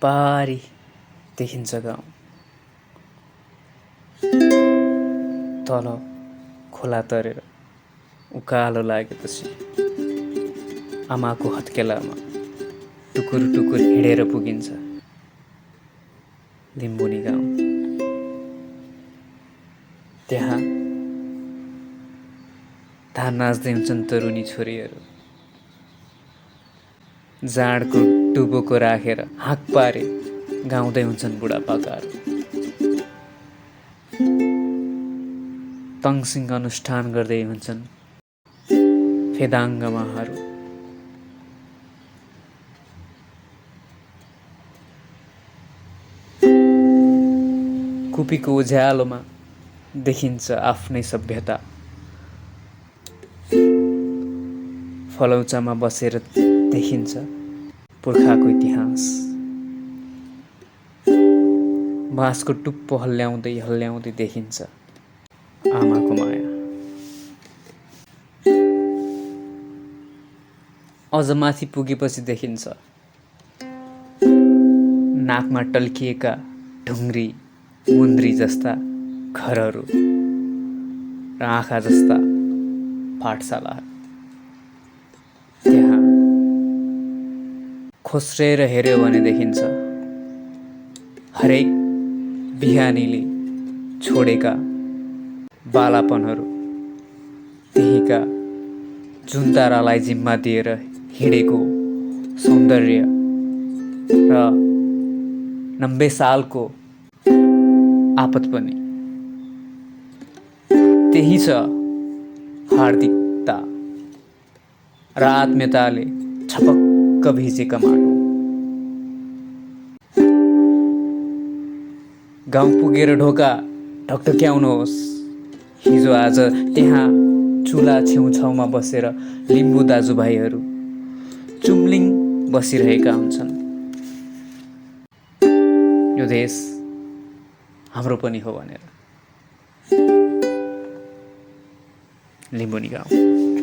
पारी देखिन्छ गाउँ। तल खोला तरेर उकालो लागेपछि आमाको हत्केलामा टुकुर टुकुर हिँडेर पुगिन्छ लिम्बुनी गाउँ। त्यहाँ धान नाच्दै हुन्छन् तरुनी छोरीहरू। जाँडको टुपोको राखेर हाँक पारे गाउँदै हुन्छन् बुढापाकाहरू। तङसिङ अनुष्ठान गर्दै हुन्छन् फेदाङ्गमाहरू। कुपीको उज्यालोमा देखिन्छ आफ्नै सभ्यता। फलौचामा बसेर देखिन्छ पुर्खाको इतिहास। बाँसको टुप्पो हल्ल्याउँदै हल्ल्याउँदै देखिन्छ आमाको माया। अझ माथि पुगेपछि देखिन्छ नाकमा टल्किएका ढुङ्ग्री मुन्द्री जस्ता घरहरू र आँखा जस्ता पाठशालाहरू। त्यहाँ खोस्रेर हेऱ्यो भने देखिन्छ हरेक बिहानीले छोडेका बालापनहरू, त्यहीका जुन तारालाई जिम्मा दिएर हिँडेको सौन्दर्य र 90 सालको आपत पनि। त्यही छ हार्दिकता र आत्मीयताले छपक्क भिजेका माटो। गाउँ पुगेर ढोका ढकढक्याउनुहोस्। हिजो आज त्यहाँ चुला छेउछाउमा बसेर लिम्बू दाजुभाइहरू चुम्लिङ बसिरहेका हुन्छन्। यो देश हाम्रो पनि हो भनेर। लिम्बुनी गाउँ।